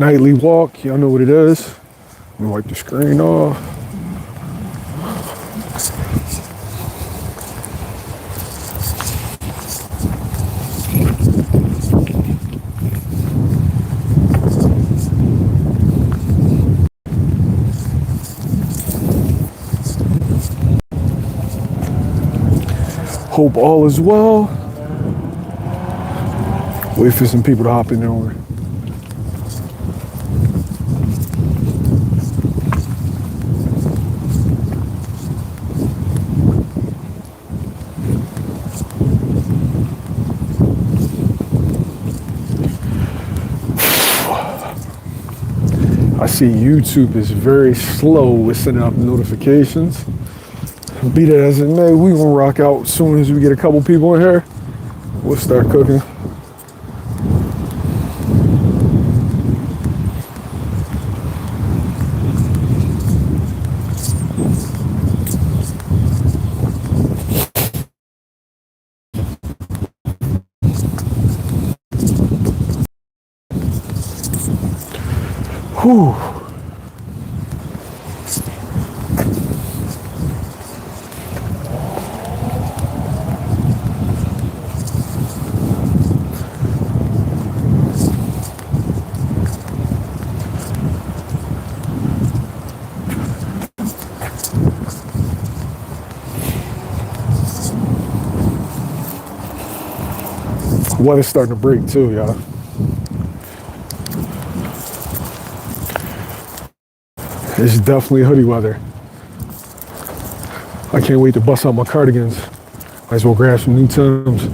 Nightly walk, y'all know what it is. Let me wipe the screen off. Hope all is well. Wait for some people to hop in there. I see YouTube is very slow with sending out notifications. Be that as it may, we gonna rock out as soon as we get a couple people in here. We'll start cooking. Whew. Weather's starting to break too, y'all. It's definitely hoodie weather. I can't wait to bust out my cardigans. Might as well grab some new Timbs.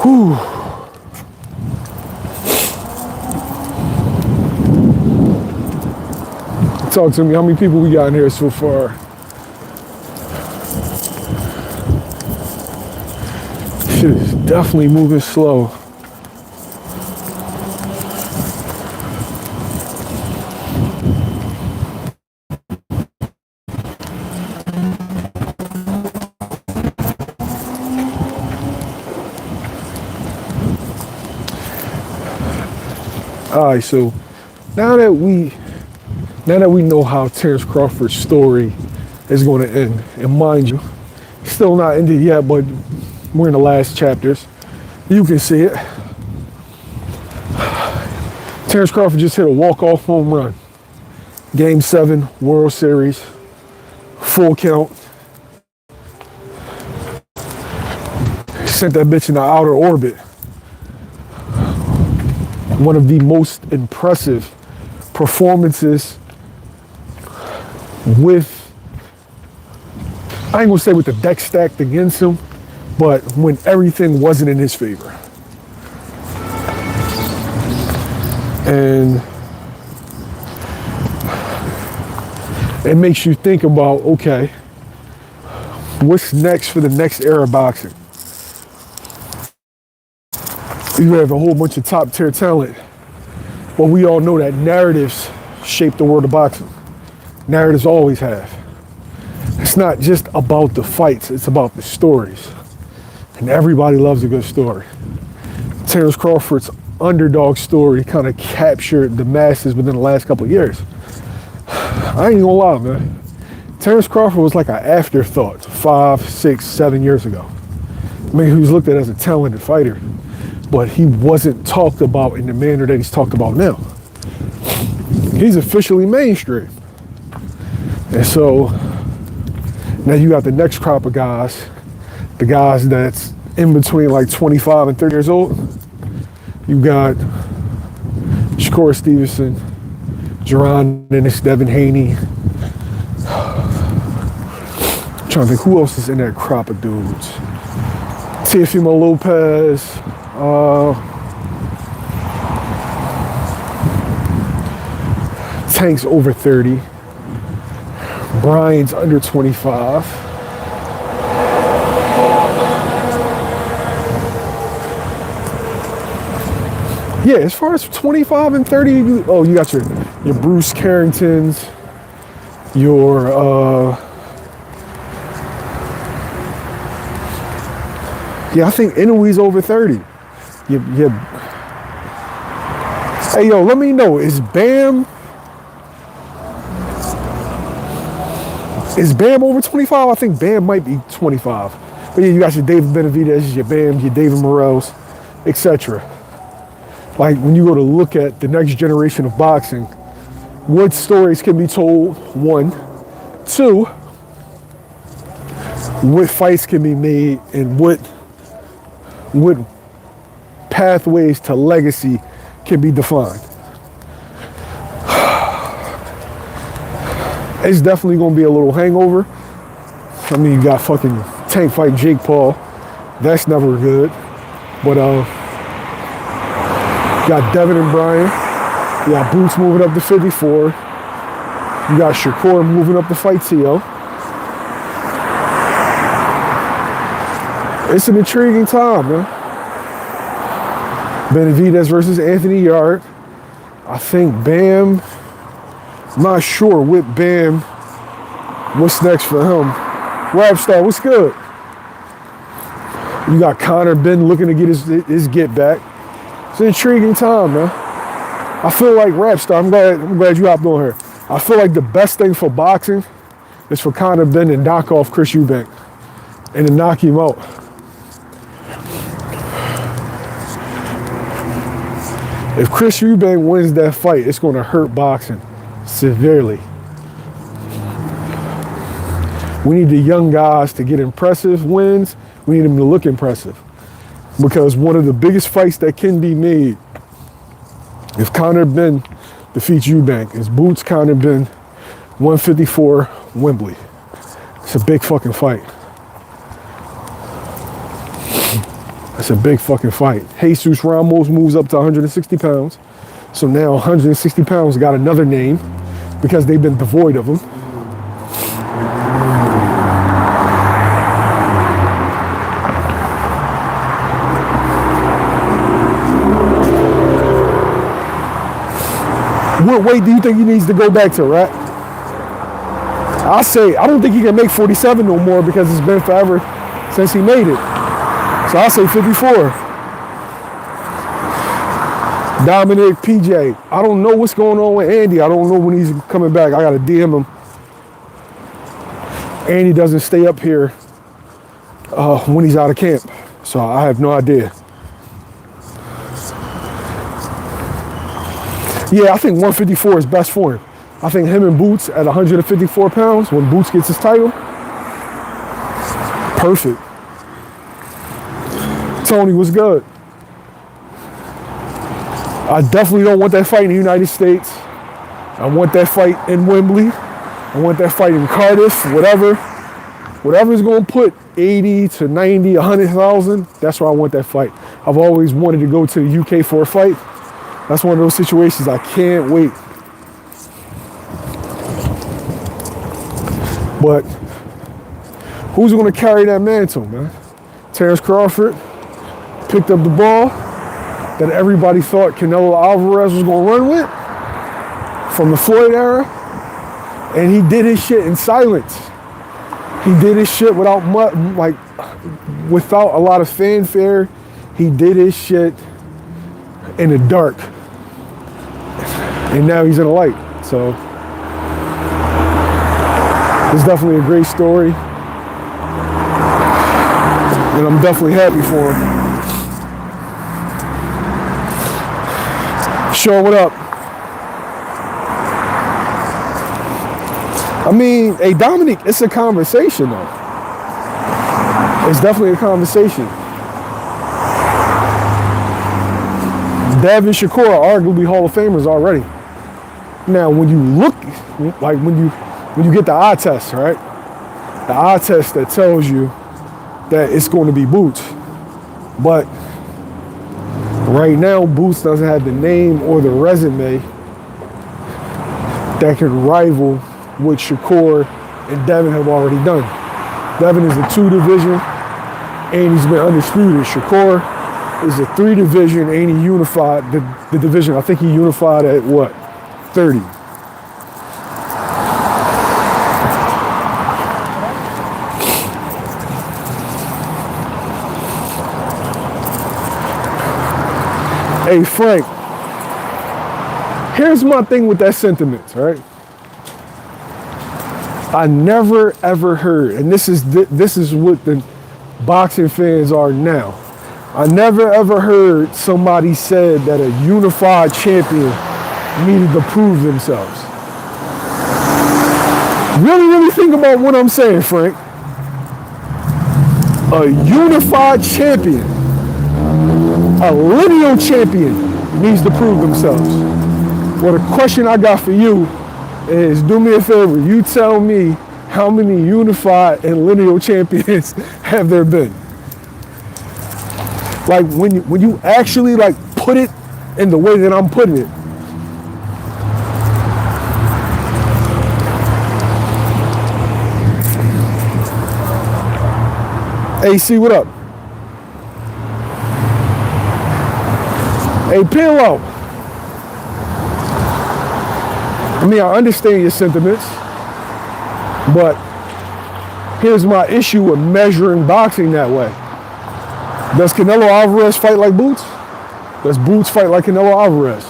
Whew. Talk to me, how many people we got in here so far? Shit is definitely moving slow. All right, so now that we know how Terence Crawford's story is going to end, and mind you, still not ended yet, but we're in the last chapters. You can see it. Terence Crawford just hit a walk-off home run. Game 7, World Series, full count. Sent that bitch in the outer orbit. One of the most impressive performances with, I ain't gonna say with the deck stacked against him, but when everything wasn't in his favor. And it makes you think about, okay, what's next for the next era of boxing? You have a whole bunch of top tier talent, but we all know that narratives shape the world of boxing. Narratives always have. It's not just about the fights, it's about the stories. And everybody loves a good story. Terence Crawford's underdog story kind of captured the masses within the last couple of years. I ain't gonna lie, man. Terence Crawford was like an afterthought 5, 6, 7 years ago. I mean, he was looked at as a talented fighter, but he wasn't talked about in the manner that he's talked about now. He's officially mainstream. And so now you got the next crop of guys, the guys that's in between like 25 and 30 years old. You got Shakur Stevenson, Jaron, Ennis, Devin Haney. I'm trying to think who else is in that crop of dudes. Teofimo Lopez. Tank's over 30. Brian's under 25. Yeah, as far as 25 and 30, you got your Bruce Carringtons, your Yeah, I think Inouye's over 30. Hey, yo, let me know. Is Bam over 25? I think Bam might be 25. But yeah, you got your David Benavidez, your Bam, your David Morrells, etc. Like, when you go to look at the next generation of boxing, what stories can be told? 1. 2, what fights can be made, and what pathways to legacy can be defined. It's definitely gonna be a little hangover. I mean, you got fucking Tank fight Jake Paul. That's never good. But you got Devin and Brian. You got Boots moving up to 54. You got Shakur moving up to fight T.O. It's an intriguing time, man. Benavidez versus Anthony Yard. I think Bam, I'm not sure with Bam, what's next for him. Rapstar, what's good? You got Conor Ben looking to get his get back. It's an intriguing time, man. I feel like Rapstar, I'm glad you hopped on here. I feel like the best thing for boxing is for Conor Ben to knock off Chris Eubank and to knock him out. If Chris Eubank wins that fight, it's going to hurt boxing severely. We need the young guys to get impressive wins. We need them to look impressive. Because one of the biggest fights that can be made, if Conor Ben defeats Eubank, is Boots Conor Ben 154 Wembley. It's a big fucking fight. It's a big fucking fight. Jesus Ramos moves up to 160 pounds. So now 160 pounds got another name because they've been devoid of him. What weight do you think he needs to go back to, right? I say, I don't think he can make 47 no more because it's been forever since he made it. So I say 54. Dominic, PJ. I don't know what's going on with Andy. I don't know when he's coming back. I got to DM him. Andy doesn't stay up here when he's out of camp. So I have no idea. Yeah, I think 154 is best for him. I think him and Boots at 154 pounds, when Boots gets his title, perfect. Tony was good. I definitely don't want that fight in the United States. I want that fight in Wembley. I want that fight in Cardiff, whatever. Whatever's going to put 80 to 90, 100,000, that's where I want that fight. I've always wanted to go to the UK for a fight. That's one of those situations I can't wait. But who's going to carry that mantle, man? Terence Crawford picked up the ball that everybody thought Canelo Alvarez was going to run with from the Floyd era, and he did his shit in silence. He did his shit without a lot of fanfare. He did his shit in the dark, and now he's in the light. So it's definitely a great story, and I'm definitely happy for him. Sure, what up? I mean, hey, Dominic, it's a conversation, though. It's definitely a conversation. Devin and Shakur are arguably Hall of Famers already. Now, when you look, like when you get the eye test, right? The eye test that tells you that it's going to be Boots. But right now, Boots doesn't have the name or the resume that can rival what Shakur and Devin have already done. Devin is a 2-division, and he's been undisputed. Shakur is a 3-division, and he unified the division. I think he unified at what, 30. Hey, Frank, here's my thing with that sentiment, right? I never ever heard, and this is what the boxing fans are now. I never ever heard somebody said that a unified champion needed to prove themselves. Really think about what I'm saying, Frank. A unified champion, a lineal champion needs to prove themselves. Well, the question I got for you is, do me a favor, you tell me how many unified and lineal champions have there been? Like when you actually like put it in the way that I'm putting it. AC, what up? Hey, Pillow. I mean, I understand your sentiments, but here's my issue with measuring boxing that way. Does Canelo Alvarez fight like Boots? Does Boots fight like Canelo Alvarez?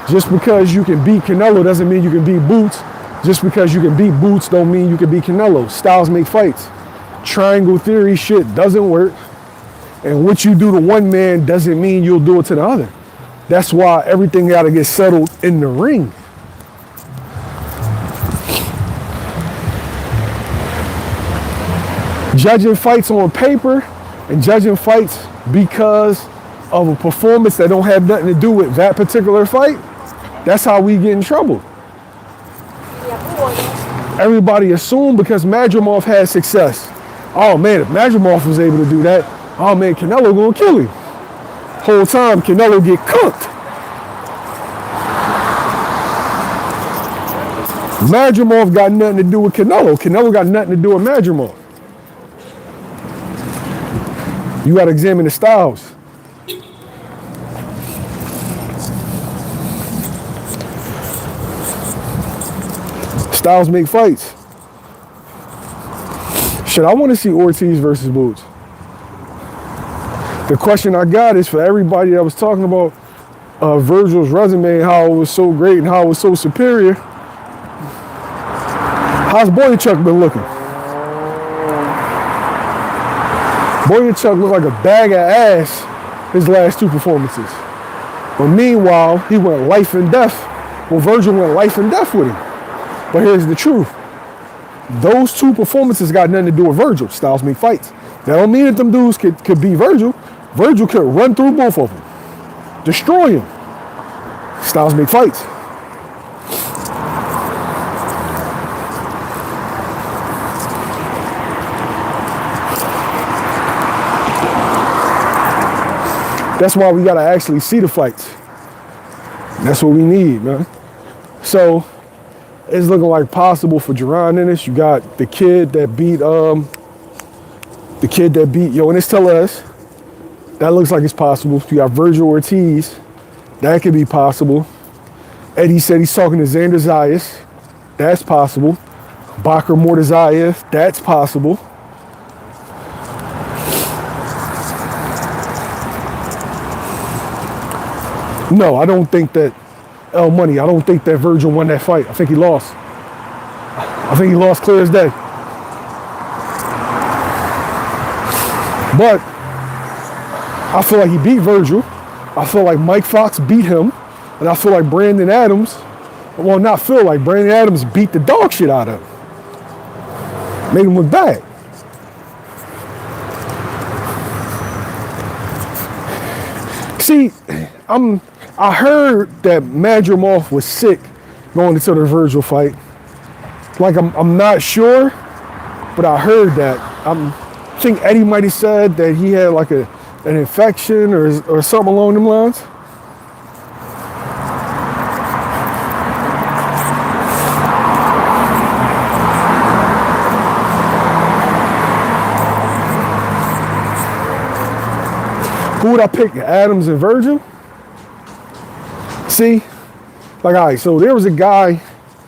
Just because you can beat Canelo doesn't mean you can beat Boots. Just because you can beat Boots don't mean you can beat Canelo. Styles make fights. Triangle theory shit doesn't work. And what you do to one man doesn't mean you'll do it to the other. That's why everything got to get settled in the ring. Judging fights on paper and judging fights because of a performance that don't have nothing to do with that particular fight, that's how we get in trouble. Everybody assumed because Madrimov had success. Oh man, if Madrimov was able to do that, oh man, Canelo gonna kill him. Whole time Canelo get cooked. Madrimov got nothing to do with Canelo. Canelo got nothing to do with Madrimov. You gotta examine the styles. Styles make fights. Shit, I want to see Ortiz versus Boots. The question I got is for everybody that was talking about Virgil's resume and how it was so great and how it was so superior. How's Boyachuk been looking? Boyachuk looked like a bag of ass his last two performances. But meanwhile, he went life and death. Well, Virgil went life and death with him. But here's the truth. Those two performances got nothing to do with Virgil. Styles make fights. That don't mean that them dudes could beat Virgil. Virgil could run through both of them. Destroy him. Styles make fights. That's why we gotta actually see the fights. That's what we need, man. So it's looking like possible for Jaron Ennis. You got the kid that beat Ennis Tellez. That looks like it's possible. You got Virgil Ortiz. That could be possible. Eddie said he's talking to Xander Zayas. That's possible. Bakr Mortazayev. That's possible. No, I don't think that I don't think that Virgil won that fight. I think he lost. I think he lost clear as day. But I feel like he beat Virgil. I feel like Mike Fox beat him. And I feel like Brandon Adams, Brandon Adams beat the dog shit out of him. Made him look bad. See, I heard that Madrimov was sick going into the Virgil fight. Like I'm not sure, but I heard that. I think Eddie might have said that he had like an infection or something along them lines. Who would I pick? Adams and Virgil? See? Like, all right, so there was a guy,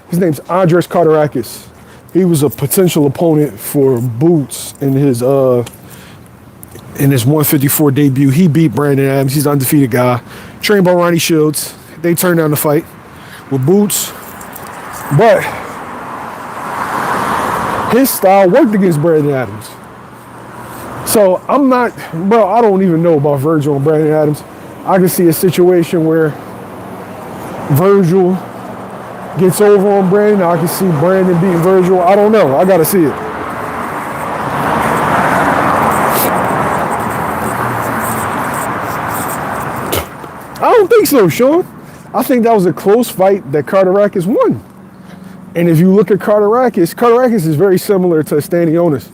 his name's Andres Carterakis. He was a potential opponent for Boots in his 154 debut. He beat Brandon Adams. He's an undefeated guy. trained by Ronnie Shields. They turned down the fight with Boots. But his style worked against Brandon Adams. So I'm not, bro, I don't even know about Virgil and Brandon Adams. I can see a situation where Virgil gets over on Brandon. I can see Brandon beating Virgil. I don't know. I got to see it. I don't think so, Sean. I think that was a close fight that Carterakis won. And if you look at Carterakis is very similar to Stanionis.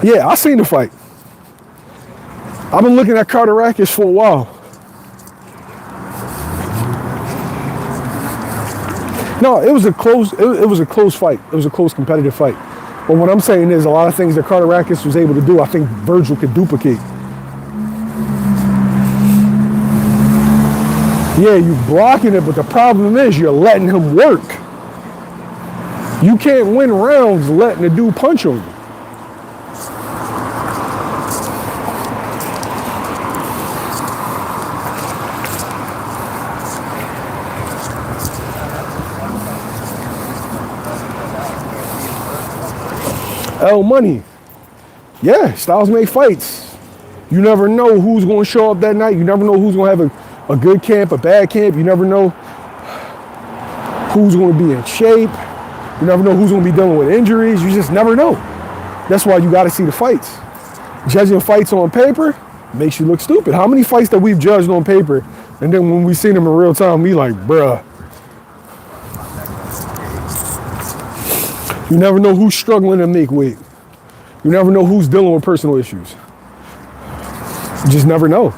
Yeah, I seen the fight. I've been looking at Carterakis for a while. No, it was a close fight. It was a close competitive fight. But what I'm saying is a lot of things that Carterakis was able to do, I think Virgil could duplicate. Yeah, you blocking it, but the problem is you're letting him work. You can't win rounds letting the dude punch on you. L Money. Yeah, styles make fights. You never know who's going to show up that night. You never know who's going to have a good camp, a bad camp. You never know who's going to be in shape. You never know who's going to be dealing with injuries. You just never know. That's why you got to see the fights. Judging fights on paper makes you look stupid. How many fights that we've judged on paper, and then when we seen them in real time, we like, bruh. You never know who's struggling to make weight. You never know who's dealing with personal issues. You just never know.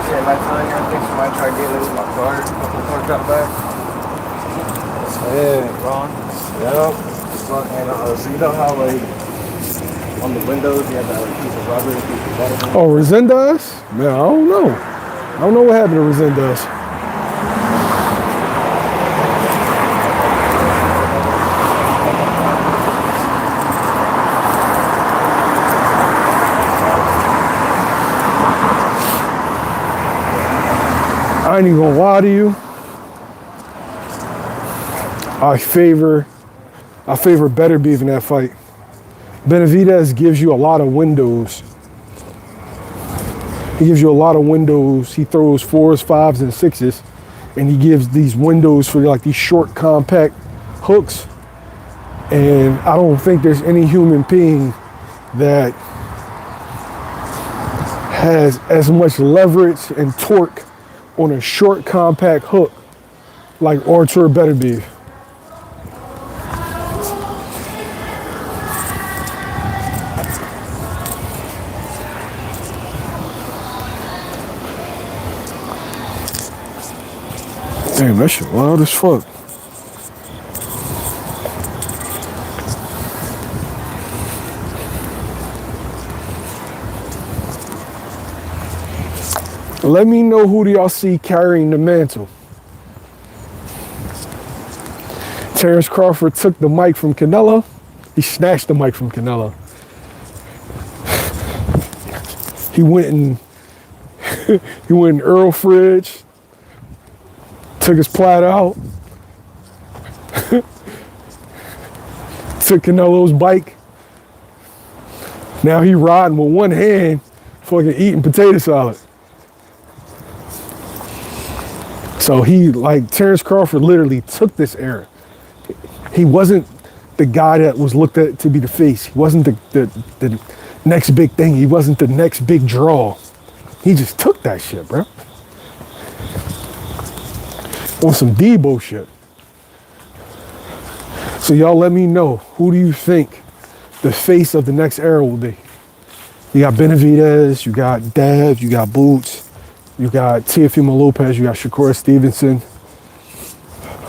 Yeah, last time I think somebody tried getting into my car. My car got back. Yeah, Ron. Yep. So you know how like on the windows you have that like, piece of rubber, piece of metal? Oh, Resendez? Man, I don't know. I don't know what happened to Resendez. I ain't even gonna lie to you. I favor better beef in that fight. Benavidez gives you a lot of windows. He gives you a lot of windows. He throws 4s, 5s, and 6s, and he gives these windows for like these short, compact hooks. And I don't think there's any human being that has as much leverage and torque on a short, compact hook like Artur Beterbiev. Damn, that shit wild as fuck. Let me know who do y'all see carrying the mantle. Terence Crawford took the mic from Canelo. He snatched the mic from Canelo. He went in Earl fridge, took his platter out, took Canelo's bike. Now he riding with one hand, fucking eating potato salad. So he, like, Terence Crawford literally took this era. He wasn't the guy that was looked at to be the face. He wasn't the next big thing. He wasn't the next big draw. He just took that shit, bro. On some Debo shit. So y'all let me know, who do you think the face of the next era will be? You got Benavidez, you got Dev, you got Boots, you got Teofimo Lopez, you got Shakur Stevenson.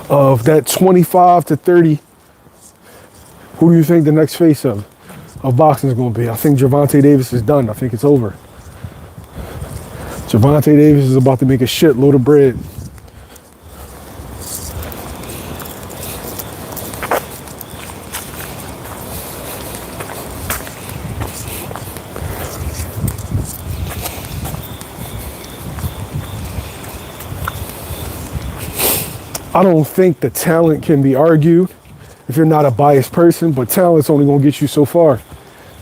Of that 25 to 30, who do you think the next face of boxing is going to be? I think Gervonta Davis is done. I think it's over. Gervonta Davis is about to make a shitload of bread. I don't think the talent can be argued if you're not a biased person, but talent's only gonna get you so far.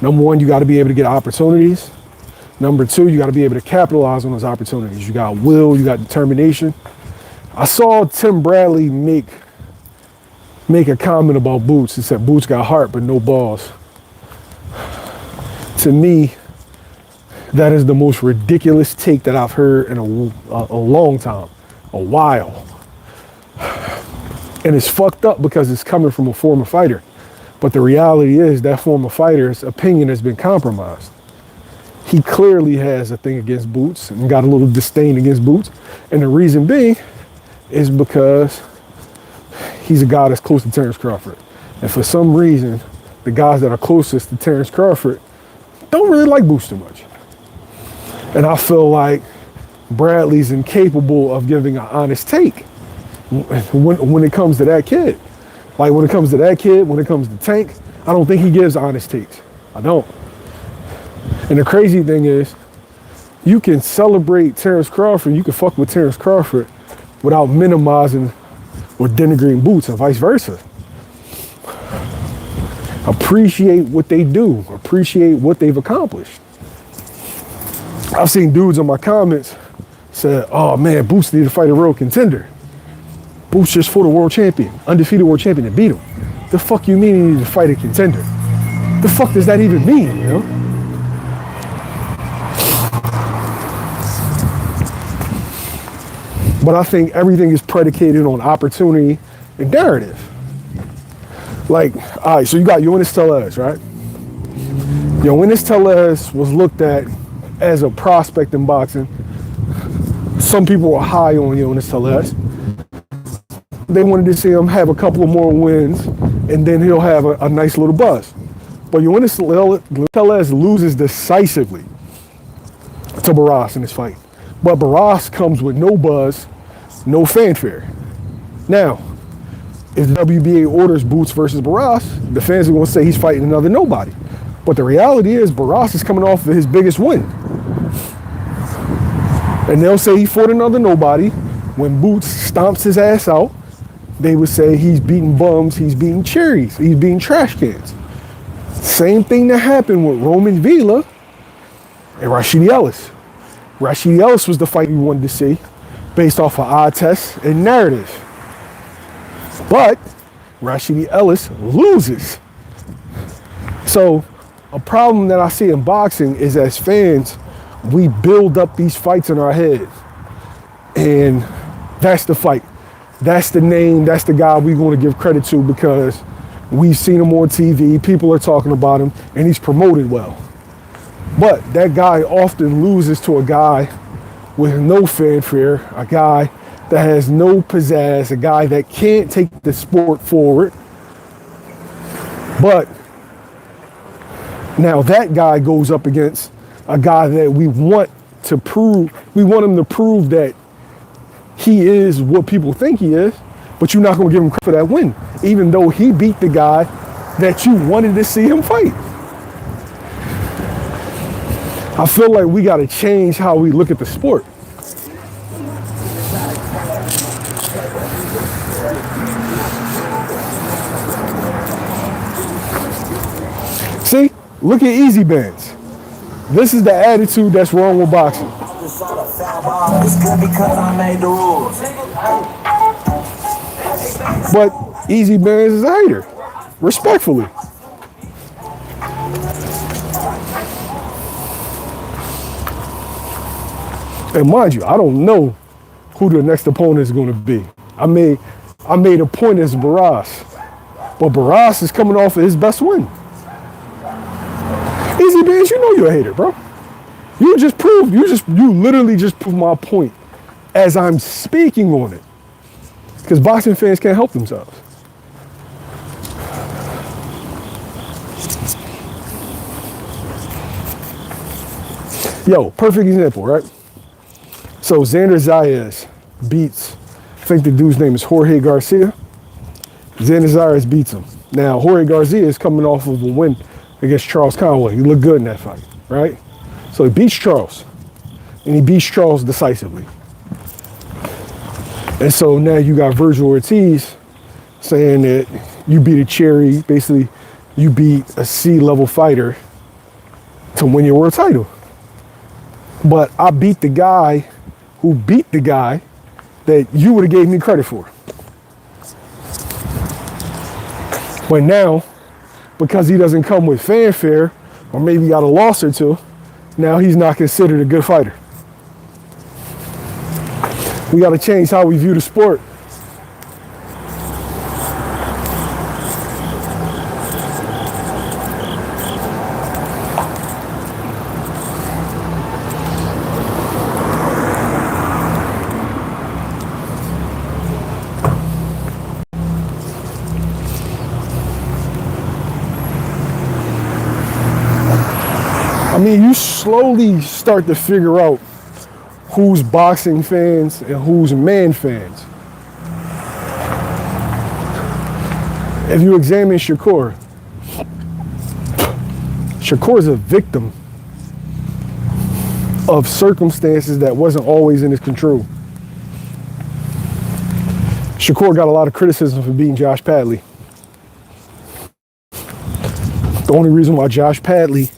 Number one, you gotta be able to get opportunities. Number two, you gotta be able to capitalize on those opportunities. You got will, you got determination. I saw Tim Bradley make a comment about Boots. He said, Boots got heart, but no balls. To me, that is the most ridiculous take that I've heard in a long time, a while. And it's fucked up because it's coming from a former fighter. But the reality is that former fighter's opinion has been compromised. He clearly has a thing against Boots and got a little disdain against Boots. And the reason being is because he's a guy that's close to Terence Crawford. And for some reason, the guys that are closest to Terence Crawford don't really like Boots too much. And I feel like Bradley's incapable of giving an honest take when it comes to that kid. Like when it comes to that kid, when it comes to Tank, I don't think he gives honest takes. I don't. And the crazy thing is, you can celebrate Terence Crawford, you can fuck with Terence Crawford without minimizing or denigrating Boots and vice versa. Appreciate what they do, appreciate what they've accomplished. I've seen dudes in my comments say, oh man, Boots need to fight a real contender. Boots just fought a world champion, undefeated world champion, and beat him. The fuck you mean he needs to fight a contender? The fuck does that even mean, you know? But I think everything is predicated on opportunity and narrative. Like, all right, so you got Ennis Telez, right? Ennis Telez was looked at as a prospect in boxing. Some people were high on Ennis Telez. They wanted to see him have a couple of more wins, and then he'll have a nice little buzz. But Ennis Telez loses decisively to Barras in this fight. But Barras comes with no buzz, no fanfare. Now, if WBA orders Boots versus Barras, the fans are going to say he's fighting another nobody. But the reality is Barras is coming off of his biggest win. And they'll say he fought another nobody. When Boots stomps his ass out, they would say he's beating bums, he's beating cherries, he's beating trash cans. Same thing that happened with Roman Villa and Rashidi Ellis. Rashidi Ellis was the fight we wanted to see based off of eye tests and narrative. But Rashidi Ellis loses. So a problem that I see in boxing is as fans, we build up these fights in our head. And that's the fight. That's the name, that's the guy we're going to give credit to because we've seen him on TV, people are talking about him, and he's promoted well. But that guy often loses to a guy with no fanfare, a guy that has no pizzazz, a guy that can't take the sport forward. But now that guy goes up against a guy that we want him to prove that he is what people think he is, but you're not going to give him credit for that win, even though he beat the guy that you wanted to see him fight. I feel like we got to change how we look at the sport. See, look at easy bands. This is the attitude that's wrong with boxing. It's good because I made the rules. But Easy Bands is a hater, respectfully. And mind you, I don't know who the next opponent is going to be. I made a point as Barras, but Barras is coming off of his best win. Easy Bands, you know you're a hater, bro. You literally just proved my point as I'm speaking on it. Because boxing fans can't help themselves. Yo, perfect example, right? So Xander Zayas beats, I think the dude's name is Jorge Garcia. Xander Zayas beats him. Now, Jorge Garcia is coming off of a win against Charles Conway. He looked good in that fight, right? So he beats Charles, and he beats Charles decisively. And so now you got Virgil Ortiz saying that you beat a cherry, basically you beat a C-level fighter to win your world title. But I beat the guy who beat the guy that you would have gave me credit for. But now, because he doesn't come with fanfare, or maybe got a loss or two, now he's not considered a good fighter. We got to change how we view the sport. I mean, you slowly start to figure out who's boxing fans and who's man fans. If you examine Shakur, Shakur's a victim of circumstances that wasn't always in his control. Shakur got a lot of criticism for beating Josh Padley. The only reason why Josh Padley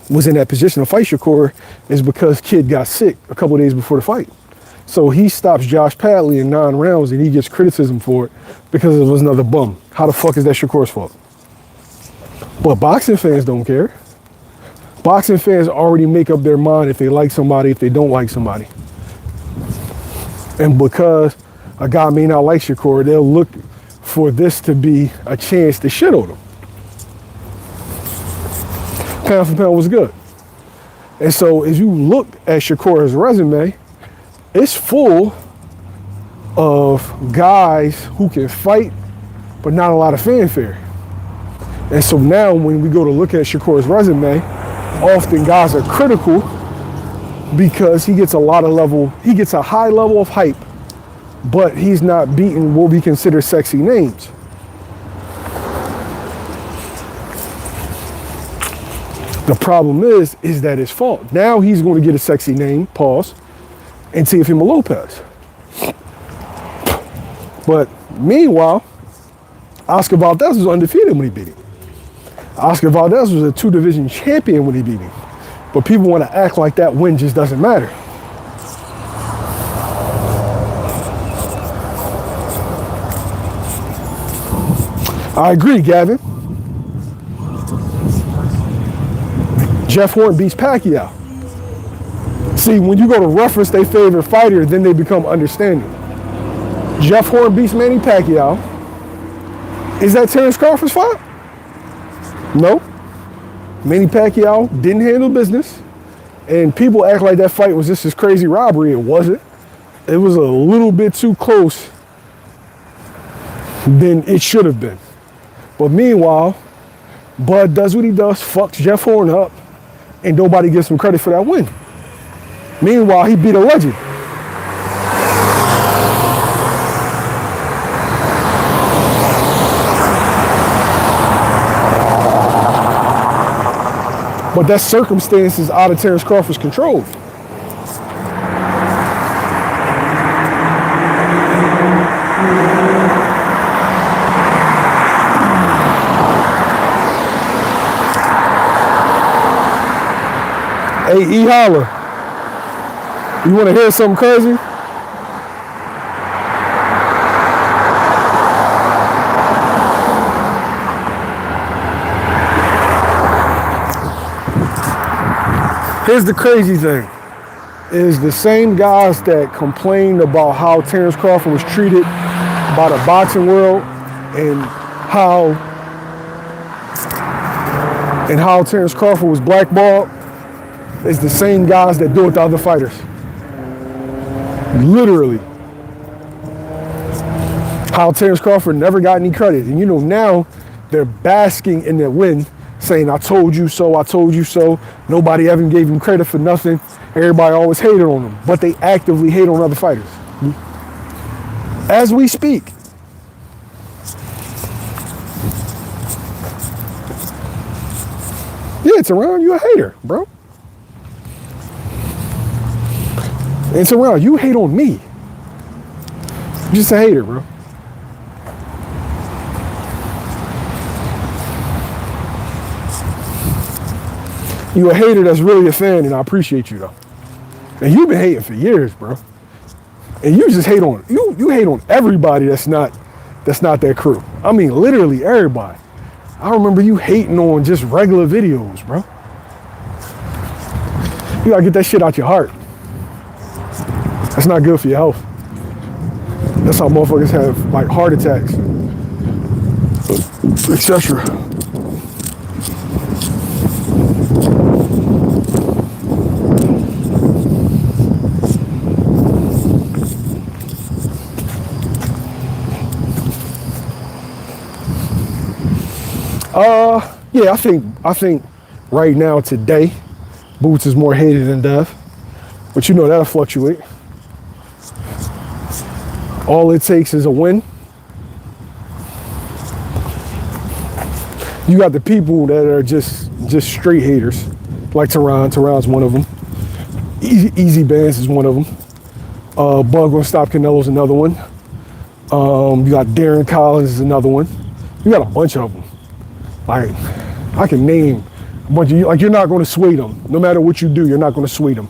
was in that position to fight Shakur is because Kid got sick a couple of days before the fight. So he stops Josh Padley in 9 rounds and he gets criticism for it because it was another bum. How the fuck is that Shakur's fault? But boxing fans don't care. Boxing fans already make up their mind if they like somebody, if they don't like somebody. And because a guy may not like Shakur, they'll look for this to be a chance to shit on him. Pound for pound was good. And so as you look at Shakur's resume, it's full of guys who can fight, but not a lot of fanfare. And so now when we go to look at Shakur's resume, often guys are critical because he gets a high level of hype, but he's not beating what we consider sexy names. The problem is that his fault. Now he's going to get a sexy name, pause, and Teofimo Lopez. But meanwhile, Oscar Valdez was undefeated when he beat him. Oscar Valdez was a 2-division champion when he beat him. But people want to act like that win just doesn't matter. I agree, Gavin. Jeff Horn beats Pacquiao. See, when you go to reference their favorite fighter, then they become understanding. Jeff Horn beats Manny Pacquiao. Is that Terence Crawford's fault? No. Manny Pacquiao didn't handle business. And people act like that fight was just this crazy robbery. It wasn't. It was a little bit too close than it should have been. But meanwhile, Bud does what he does, fucks Jeff Horn up, and nobody gives him credit for that win. Meanwhile, he beat a legend. But that circumstance is out of Terence Crawford's control. Hey, E. Holler, you want to hear something crazy? Here's the crazy thing, is the same guys that complained about how Terence Crawford was treated by the boxing world and how Terence Crawford was blackballed, is the same guys that do it to other fighters. Literally. How Terence Crawford never got any credit. And you know, now they're basking in their win, saying, I told you so, nobody ever gave him credit for nothing. Everybody always hated on them, but they actively hate on other fighters. As we speak. Yeah, Teron, you a hater, bro. And Teron, you hate on me. You're just a hater, bro. You a hater that's really a fan, and I appreciate you though. And you've been hating for years, bro. And you just hate on you hate on everybody that's not that crew. I mean, literally everybody. I remember you hating on just regular videos, bro. You gotta get that shit out your heart. That's not good for your health. That's how motherfuckers have like heart attacks, etc. Yeah, I think right now today, Boots is more hated than Dev, but you know that'll fluctuate. All it takes is a win. You got the people that are just straight haters, like Teron. Teron's one of them. Easy Bands is one of them. Bug Gonna Stop Canelo's another one. You got Darren Collins is another one. You got a bunch of them. Like, I can name a bunch of you. Like, you're not going to sway them. No matter what you do, you're not going to sway them.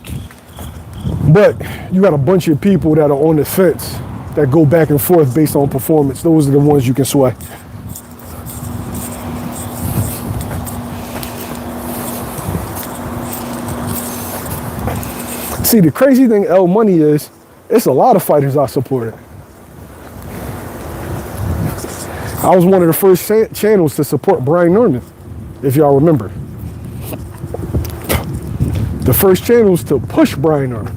But you got a bunch of people that are on the fence that go back and forth based on performance. Those are the ones you can sway. See, the crazy thing, L Money, is it's a lot of fighters I supported. I was one of the first channels to support Brian Norman, if y'all remember. The first channels to push Brian Norman.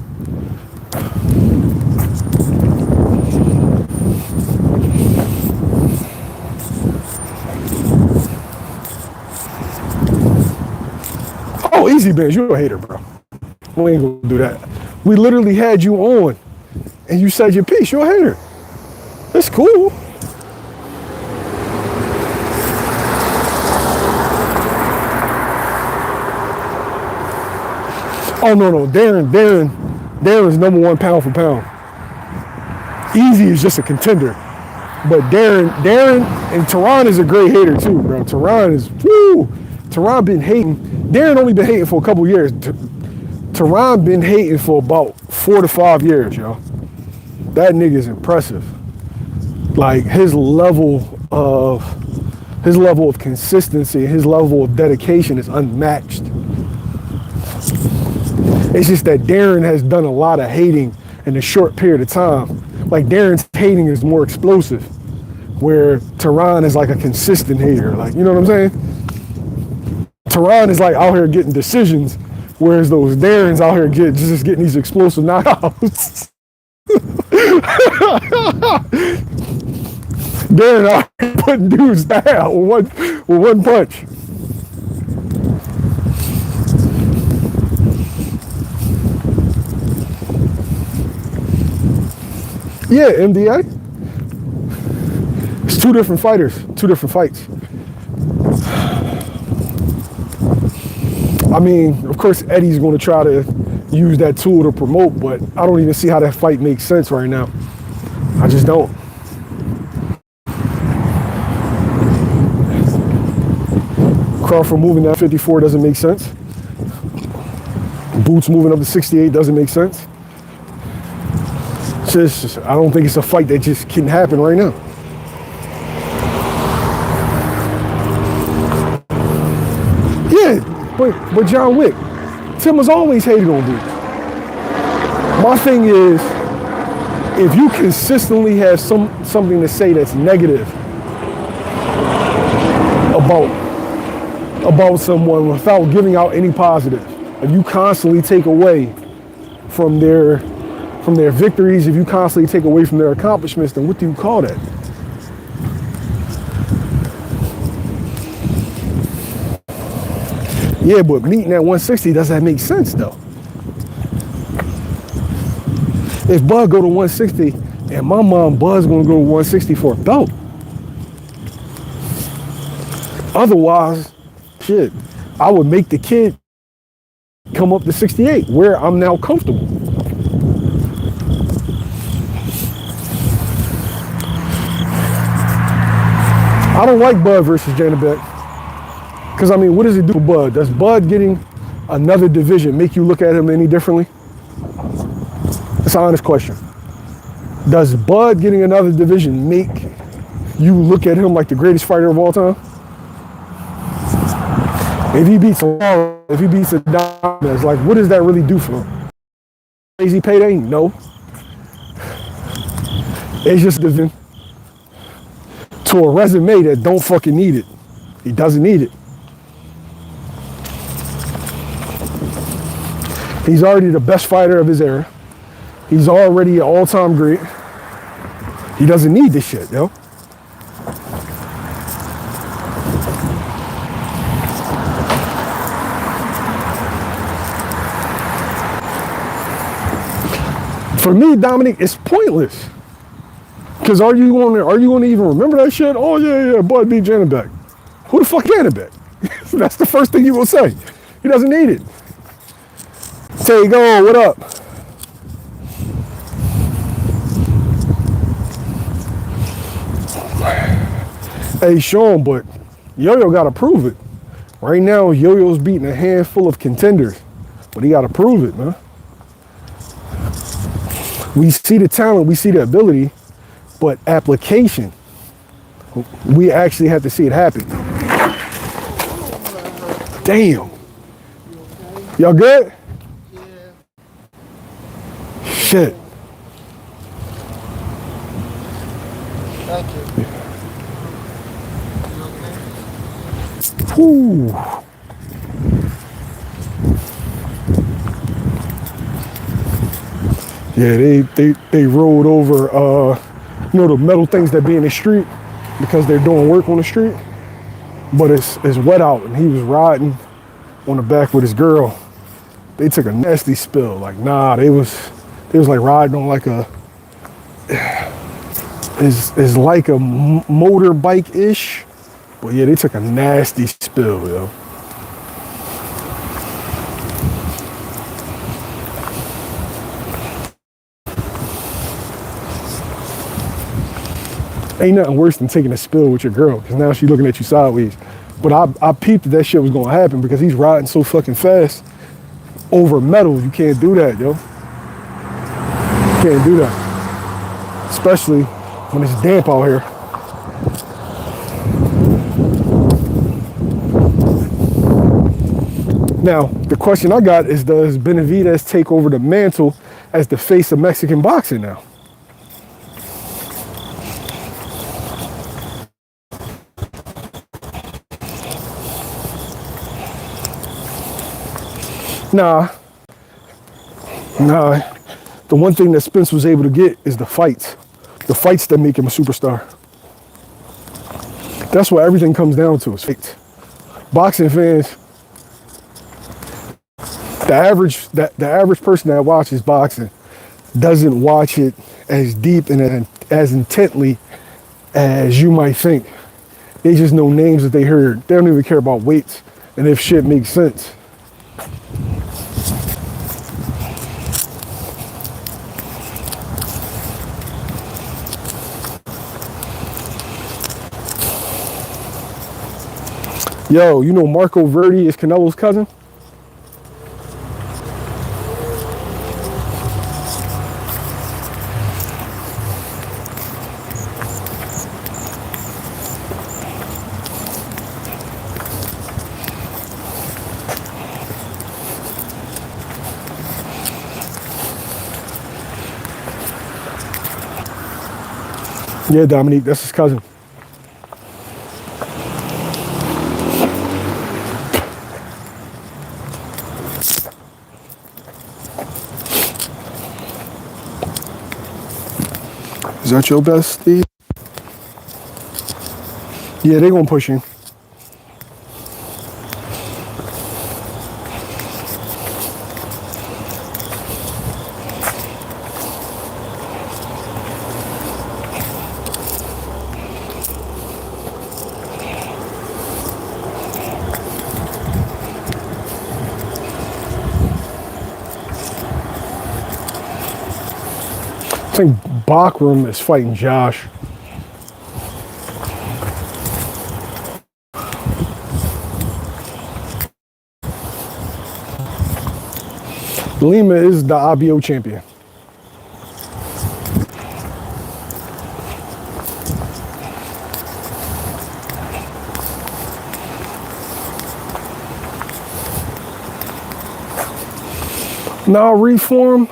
Oh, Easy Bands, you're a hater, bro. We ain't gonna do that. We literally had you on, and you said your piece. You're a hater. It's cool. Oh, no. Darren's number one pound for pound. Easy is just a contender. But Darren and Teron is a great hater too, bro. Teron been hating. Darren only been hating for a couple years. Teron been hating for about 4 to 5 years, yo. That nigga's impressive. Like, his level of consistency, his level of dedication is unmatched. It's just that Darren has done a lot of hating in a short period of time. Like, Darren's hating is more explosive, where Teron is like a consistent hater. Like, you know what I'm saying? Teron is like out here getting decisions, whereas those Darren's out here just getting these explosive knockouts. Darren out here putting dudes down with one punch. Yeah, MDA. It's two different fighters, two different fights. I mean, of course, Eddie's going to try to use that tool to promote, but I don't even see how that fight makes sense right now. I just don't. Crawford moving that 54 doesn't make sense. Boots moving up to 68 doesn't make sense. Just, I don't think it's a fight that just can happen right now. Yeah, but John Wick, Tim was always hated on dude. My thing is, if you consistently have something to say that's negative about someone without giving out any positive, if you constantly take away from their victories, if you constantly take away from their accomplishments, then what do you call that? Yeah, but meeting at 160, does that make sense though? If Bud go to 160, and my mom Bud's gonna go to 160 for a belt. Otherwise, shit, I would make the kid come up to 68, where I'm now comfortable. I don't like Bud versus Janabek. Because, I mean, what does it do for Bud? Does Bud getting another division make you look at him any differently? That's an honest question. Does Bud getting another division make you look at him like the greatest fighter of all time? If he beats Adonis, like, what does that really do for him? Crazy payday? No. It's just division to a resume that don't fucking need it. He doesn't need it. He's already the best fighter of his era. He's already an all-time great. He doesn't need this shit, yo. For me, Dominic, it's pointless. Because are you gonna even remember that shit? Oh yeah, Bud beat Janabek. Who the fuck Janabek? That's the first thing you will say. He doesn't need it. There you go, what up? Hey, Sean, but Yo-Yo gotta prove it. Right now, Yo-Yo's beating a handful of contenders, but he gotta prove it, man. We see the talent, we see the ability, but application, we actually have to see it happen. Damn. Y'all good? Yeah. Shit. Thank you. Whew. Yeah, they rolled over, the metal things that be in the street because they're doing work on the street. But it's wet out, and he was riding on the back with his girl. They took a nasty spill. Like, nah, they was like riding on like a, is like a motorbike-ish. But yeah, they took a nasty spill, yo. Ain't nothing worse than taking a spill with your girl, because now she's looking at you sideways. But I peeped that shit was gonna happen because he's riding so fucking fast over metal. You can't do that, yo. You can't do that. Especially when it's damp out here. Now, the question I got is, does Benavidez take over the mantle as the face of Mexican boxing now? Nah. The one thing that Spence was able to get is the fights. The fights that make him a superstar. That's what everything comes down to, is fights. Boxing fans, the average person that watches boxing doesn't watch it as deep and as intently as you might think. They just know names that they heard. They don't even care about weights and if shit makes sense. Yo, you know Marco Verdi is Canelo's cousin? Yeah, Dominique, that's his cousin. Is that your best, Steve? Yeah, they gonna push you. I think Bachram is fighting Josh. Lima is the IBO champion. Now reform,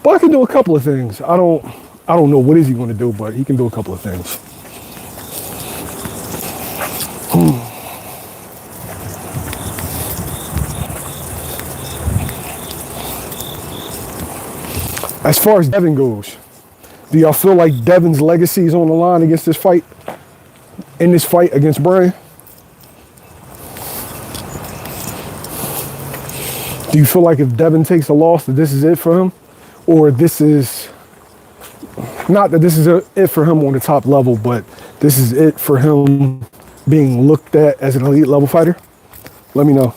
but I can do a couple of things. I don't know what is he going to do, but he can do a couple of things. As far as Devin goes, do y'all feel like Devin's legacy is on the line against this fight, in this fight against Brian? Do you feel like if Devin takes a loss that this is it for him? Or this is, not that this is it for him on the top level, but this is it for him being looked at as an elite level fighter? Let me know.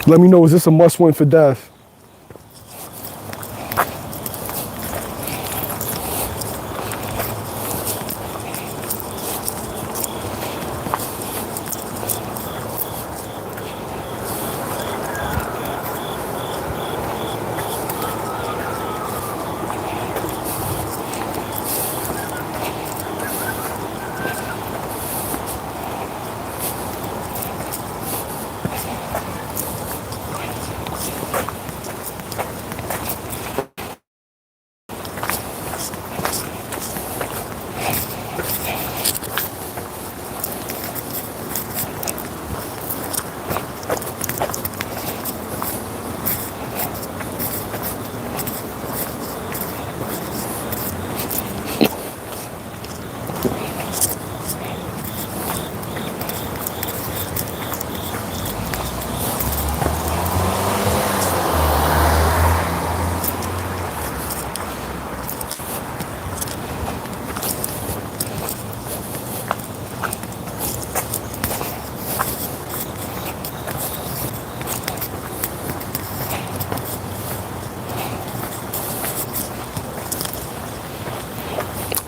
Let me know, is this a must-win for Dev?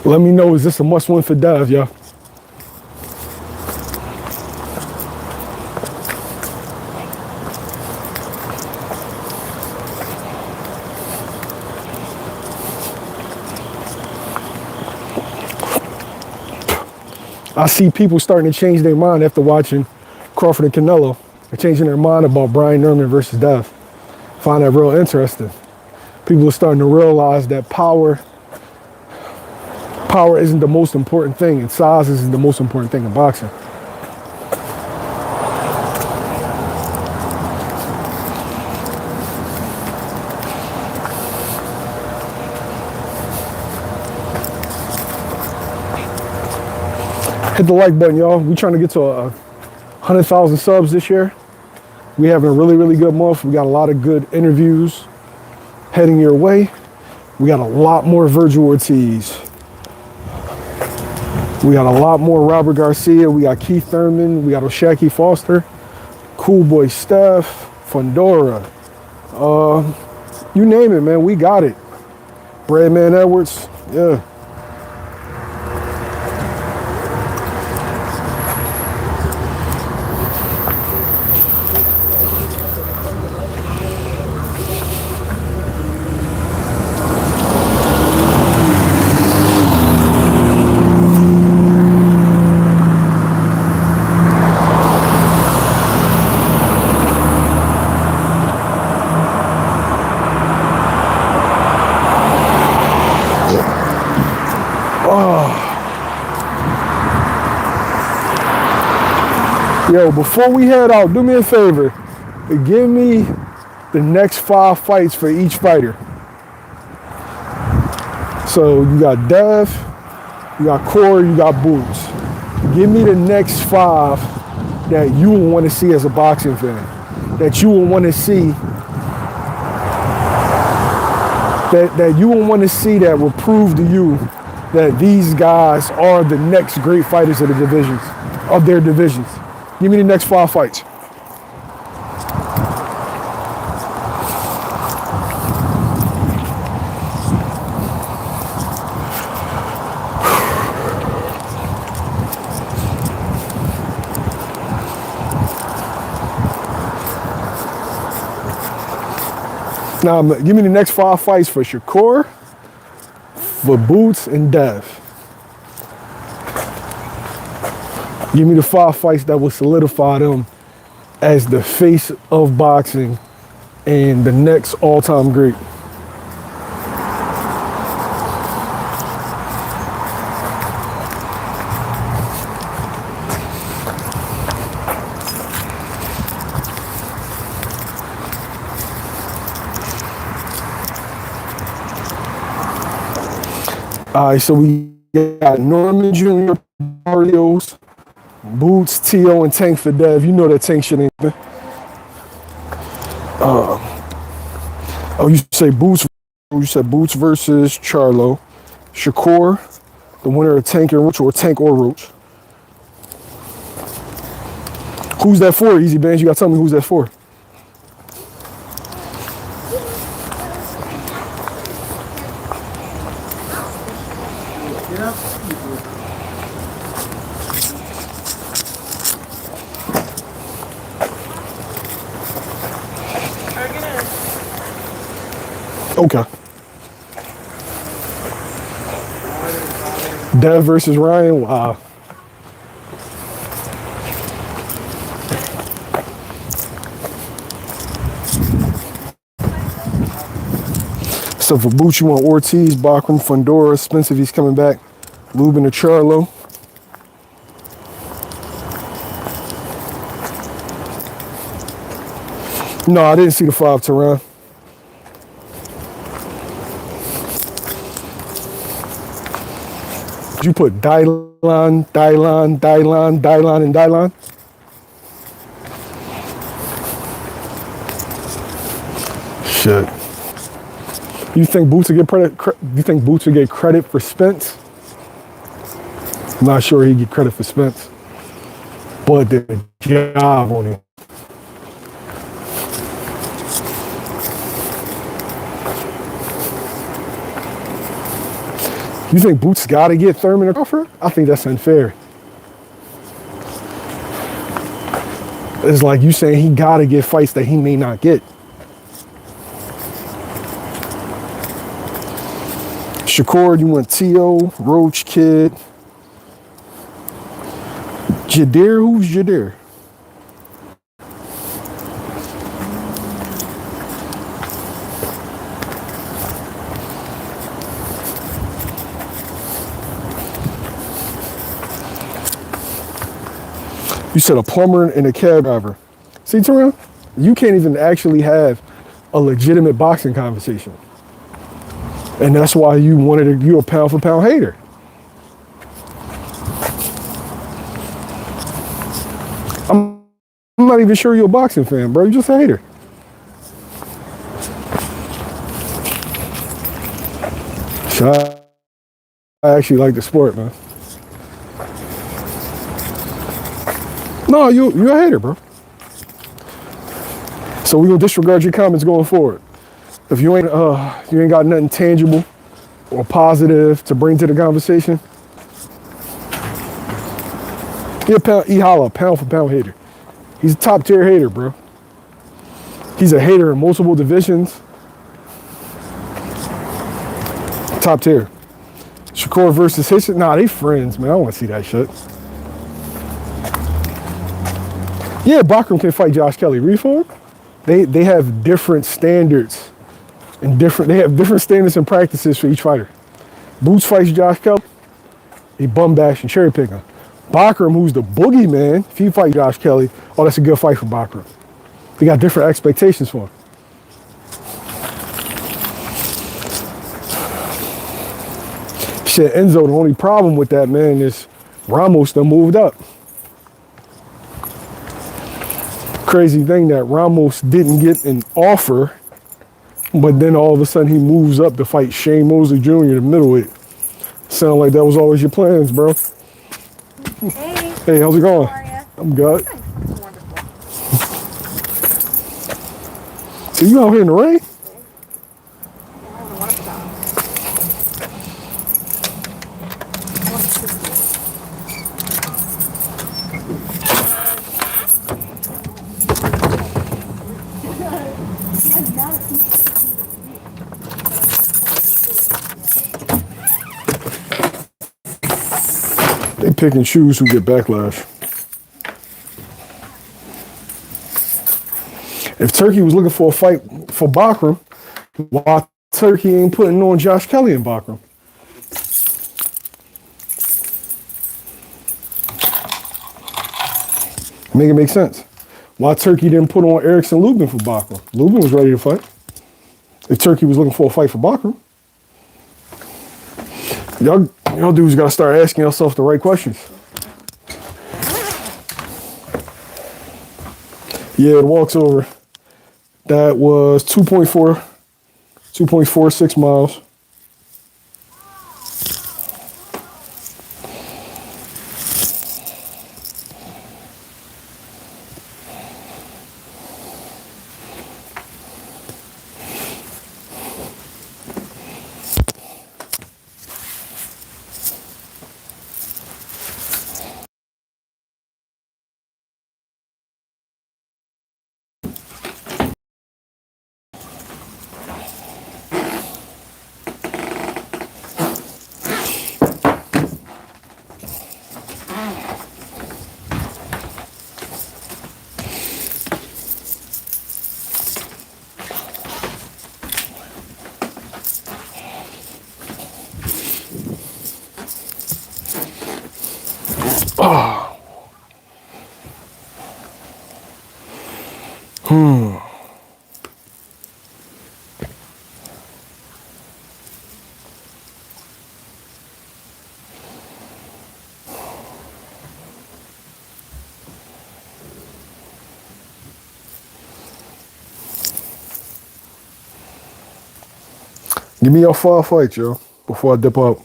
Let me know, is this a must-win for Dev, yo? I see people starting to change their mind after watching Crawford and Canelo. They're changing their mind about Brian Nerman versus Dev. Find that real interesting. People are starting to realize that power isn't the most important thing, and size isn't the most important thing in boxing. Hit the like button, y'all. We're trying to get to 100,000 subs this year. We're having a really, really good month. We got a lot of good interviews heading your way. We got a lot more Virgil Ortiz. We got a lot more Robert Garcia. We got Keith Thurman. We got Oshaki Foster. Cool Boy Steph. Fundora. You name it, man. We got it. Bradman Edwards. Yeah. Yo, before we head out, do me a favor. Give me the next 5 fights for each fighter. So you got Dev, you got Corey, you got Boots. Give me the next 5 that you will want to see as a boxing fan. That you will want to see that you will want to see that will prove to you that these guys are the next great fighters of the divisions, of their divisions. Give me the next 5 fights. Now, give me the next 5 fights for Shakur, for Boots, and Dev. Give me the 5 fights that will solidify them as the face of boxing and the next all-time great. All right, so we got Norman Jr., Barrios, Boots, T.O., and Tank for Dev. You know that Tank shit ain't been. Oh, you say Boots. You said Boots versus Charlo. Shakur, the winner of Tank and Roach, or Tank or Roach. Who's that for, Easy Bands? You gotta tell me who's that for. Okay. Dev versus Ryan. Wow. So for Boots, you want Ortiz, Bachram, Fundora, Spence if he's coming back, Lubin or Charlo. No, I didn't see the 5 Tehran. Did you put Dylan, and Dylan? Shit. You think Boots would get credit? You think Boots would get credit for Spence? I'm not sure he'd get credit for Spence, but the job on him. You think Boots got to get Thurman or Crawford? I think that's unfair. It's like you saying he got to get fights that he may not get. Shakur, you want T.O., Roach, Kid. Jadir, who's Jadir? You said a plumber and a cab driver. See, Terrell, you can't even actually have a legitimate boxing conversation. And that's why you're a pound for pound hater. I'm not even sure you're a boxing fan, bro. You're just a hater. So I actually like the sport, man. No, you're a hater, bro. So we're gonna disregard your comments going forward. If you ain't got nothing tangible or positive to bring to the conversation, he holla, pound for pound hater. He's a top tier hater, bro. He's a hater in multiple divisions. Top tier. Shakur versus Hitchens. Nah, they friends, man. I don't want to see that shit. Yeah, Bachram can fight Josh Kelly. Reform? They have different standards and they have different standards and practices for each fighter. Boots fights Josh Kelly. He bum bash and cherry pick him. Bachram, who's the boogeyman, if he fight Josh Kelly, oh, that's a good fight for Bachram. They got different expectations for him. Shit, Enzo, the only problem with that, man, is Ramos done moved up. Crazy thing that Ramos didn't get an offer But then all of a sudden he moves up to fight Shane Mosley Jr., the middleweight. Sound like that was always your plans, bro. Hey. Hey, how's it going? How are ya? I'm good. Wonderful. So you out here in the rain? They pick and choose who get backlash. If Turkey was looking for a fight for Bakram, why Turkey ain't putting on Josh Kelly in Bakram? Make it make sense. Why Turkey didn't put on Erickson Lubin for Bakram? Lubin was ready to fight. If Turkey was looking for a fight for Bakram, y'all dudes got to start asking yourself the right questions. Yeah, it walks over. That was 2.46 miles. Give me your 5 fights, yo, before I dip out.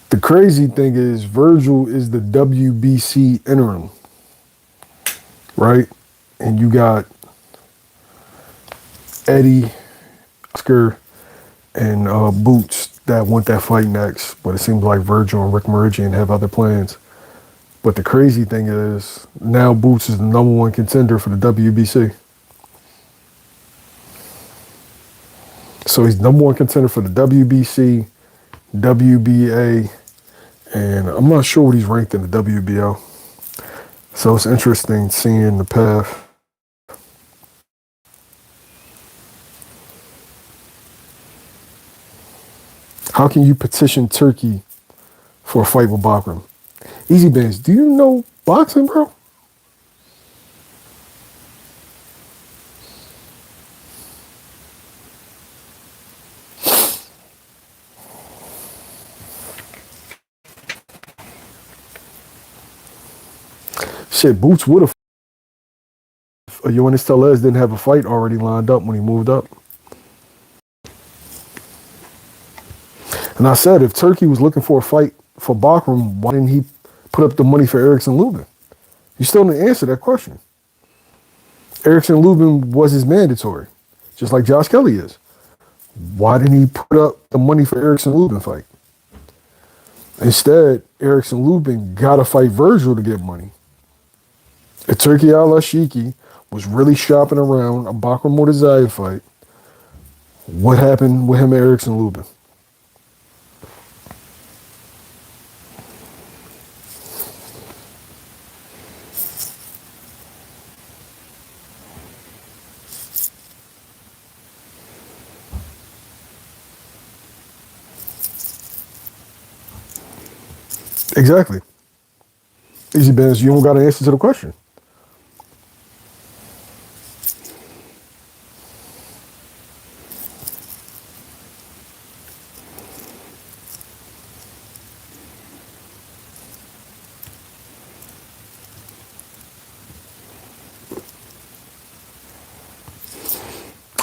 The crazy thing is Virgil is the WBC interim, right? And you got Eddie, Oscar, and Boots that want that fight next. But it seems like Virgil and Rick Meridian have other plans. But the crazy thing is now Boots is the #1 contender for the WBC. So he's #1 contender for the WBC, WBA, and I'm not sure what he's ranked in the WBO. So it's interesting seeing the path. How can you petition Turkey for a fight with Bakram? Easy Benz, do you know boxing, bro? Shit, Boots would have. Yoenis Tellez didn't have a fight already lined up when he moved up. And I said, if Turkey was looking for a fight for Bakram, why didn't he put up the money for Erickson Lubin? You still didn't answer that question. Erickson Lubin was his mandatory, just like Josh Kelly is. Why didn't he put up the money for Erickson Lubin fight? Instead, Erickson Lubin got to fight Virgil to get money. If Turkey Al-Ashiki was really shopping around a Bakram Mortazaev fight, what happened with him and Erickson Lubin? Exactly. Easy Benz, you don't got an answer to the question.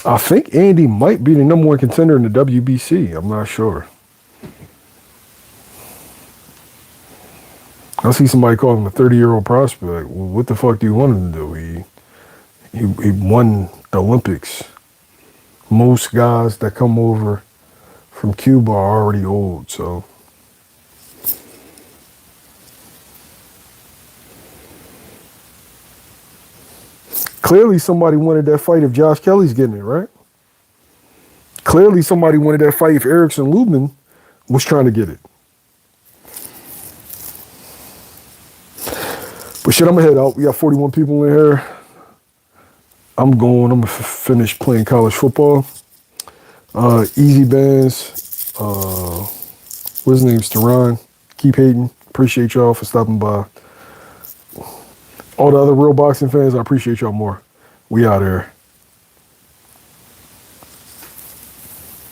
I think Andy might be the #1 contender in the WBC. I'm not sure. I see somebody call him a 30-year-old prospect. Well, what the fuck do you want him to do? He won the Olympics. Most guys that come over from Cuba are already old, so. Clearly somebody wanted that fight if Josh Kelly's getting it, right? Clearly somebody wanted that fight if Erickson Lubman was trying to get it. But shit, I'm gonna head out. We got 41 people in here. I'm gonna finish playing college football. Easy Bands. What's his name's Jaron. Keep hating. Appreciate y'all for stopping by. All the other real boxing fans, I appreciate y'all more. We out here.